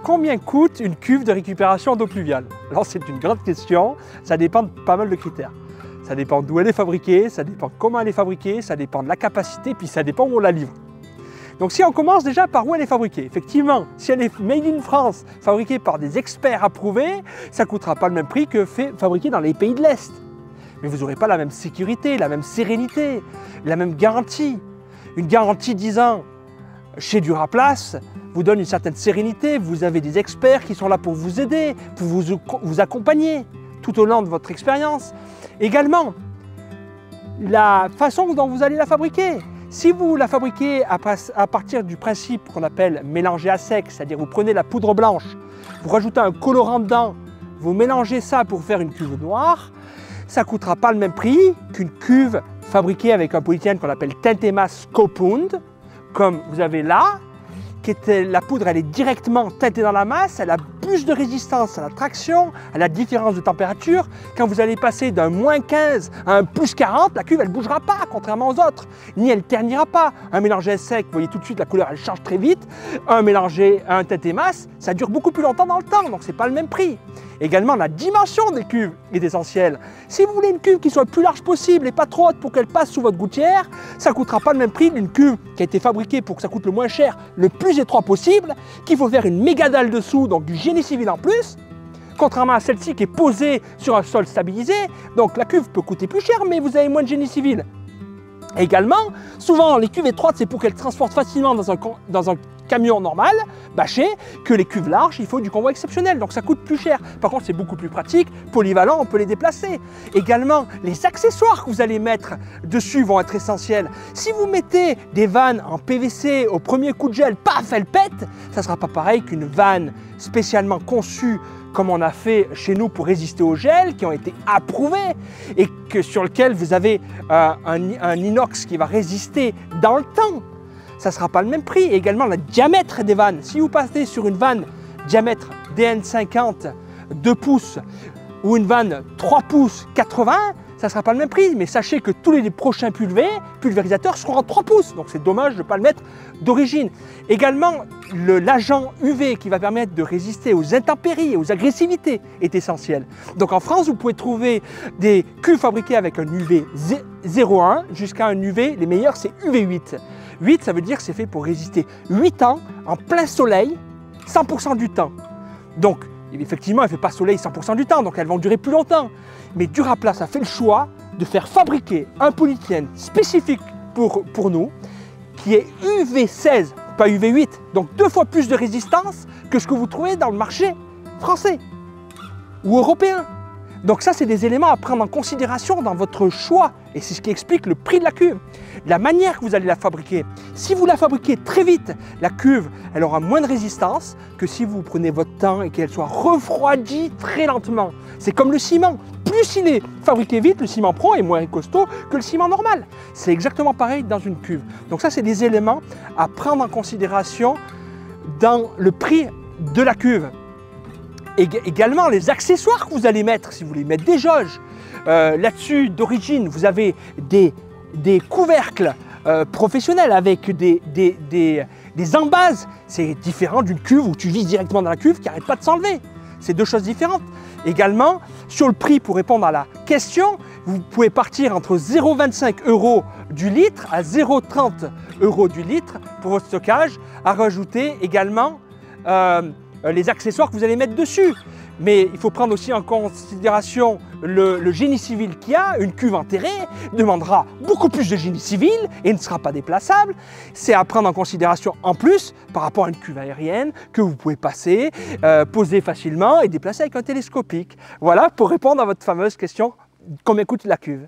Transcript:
combien coûte une cuve de récupération d'eau pluviale? Alors c'est une grande question, ça dépend de pas mal de critères. Ça dépend d'où elle est fabriquée, ça dépend comment elle est fabriquée, ça dépend de la capacité, puis ça dépend où on la livre. Donc si on commence déjà par où elle est fabriquée, effectivement, si elle est made in France, fabriquée par des experts approuvés, ça ne coûtera pas le même prix que fabriquée dans les pays de l'Est. Mais vous n'aurez pas la même sécurité, la même sérénité, la même garantie. Une garantie 10 ans chez Duraplast vous donne une certaine sérénité, vous avez des experts qui sont là pour vous aider, pour vous accompagner tout au long de votre expérience. Également, la façon dont vous allez la fabriquer. Si vous la fabriquez à partir du principe qu'on appelle mélanger à sec, c'est-à-dire vous prenez la poudre blanche, vous rajoutez un colorant dedans, vous mélangez ça pour faire une cuve noire, ça ne coûtera pas le même prix qu'une cuve fabriquée avec un polyéthylène qu'on appelle Tintemas Copound, comme vous avez là, la poudre elle est directement teintée dans la masse, elle a plus de résistance à la traction, à la différence de température. Quand vous allez passer d'un -15 à un +40, la cuve elle ne bougera pas, contrairement aux autres, ni elle ternira pas. Un mélangé sec, vous voyez tout de suite la couleur elle change très vite. Un mélangé à un Tintemas, ça dure beaucoup plus longtemps dans le temps, donc c'est pas le même prix. Également, la dimension des cuves est essentielle. Si vous voulez une cuve qui soit le plus large possible et pas trop haute pour qu'elle passe sous votre gouttière, ça ne coûtera pas le même prix d'une cuve qui a été fabriquée pour que ça coûte le moins cher, le plus étroit possible, qu'il faut faire une méga dalle dessous, donc du génie civil en plus, contrairement à celle-ci qui est posée sur un sol stabilisé. Donc la cuve peut coûter plus cher, mais vous avez moins de génie civil. Également, souvent les cuves étroites, c'est pour qu'elles transportent facilement dans un camion normal, bâché, que les cuves larges, il faut du convoi exceptionnel, donc ça coûte plus cher. Par contre, c'est beaucoup plus pratique, polyvalent, on peut les déplacer. Également, les accessoires que vous allez mettre dessus vont être essentiels. Si vous mettez des vannes en PVC, au premier coup de gel, paf, elle pète, ça ne sera pas pareil qu'une vanne spécialement conçue comme on a fait chez nous pour résister au gel, qui ont été approuvés et sur lequel vous avez un inox qui va résister dans le temps. Ça ne sera pas le même prix. Et également le diamètre des vannes. Si vous passez sur une vanne diamètre DN50 2 pouces ou une vanne 3 pouces 80, ça ne sera pas le même prix. Mais sachez que tous les prochains pulvérisateurs seront en 3 pouces. Donc c'est dommage de ne pas le mettre d'origine. Également, l'agent UV qui va permettre de résister aux intempéries et aux agressivités est essentiel. Donc en France, vous pouvez trouver des cuves fabriquées avec un UV 0,1 jusqu'à un UV, les meilleurs c'est UV 8. 8, ça veut dire que c'est fait pour résister 8 ans en plein soleil, 100% du temps. Donc, effectivement, elle ne fait pas soleil 100% du temps, donc elles vont durer plus longtemps. Mais Duraplast a fait le choix de faire fabriquer un polyéthylène spécifique pour nous, qui est UV 16, pas UV 8, donc 2 fois plus de résistance que ce que vous trouvez dans le marché français ou européen. Donc ça, c'est des éléments à prendre en considération dans votre choix et c'est ce qui explique le prix de la cuve. La manière que vous allez la fabriquer. Si vous la fabriquez très vite, la cuve, elle aura moins de résistance que si vous prenez votre temps et qu'elle soit refroidie très lentement. C'est comme le ciment. Plus il est fabriqué vite, le ciment pro est moins costaud que le ciment normal. C'est exactement pareil dans une cuve. Donc ça, c'est des éléments à prendre en considération dans le prix de la cuve. Également, les accessoires que vous allez mettre, si vous voulez mettre des jauges, là-dessus d'origine, vous avez des couvercles professionnels avec des embases. C'est différent d'une cuve où tu vises directement dans la cuve qui n'arrête pas de s'enlever. C'est deux choses différentes. Également, sur le prix, pour répondre à la question, vous pouvez partir entre 0,25 € du litre à 0,30 € du litre pour votre stockage, à rajouter également les accessoires que vous allez mettre dessus. Mais il faut prendre aussi en considération le génie civil qu'il y a. Une cuve enterrée demandera beaucoup plus de génie civil et ne sera pas déplaçable. C'est à prendre en considération en plus par rapport à une cuve aérienne que vous pouvez passer, poser facilement et déplacer avec un télescopique. Voilà pour répondre à votre fameuse question, combien coûte la cuve?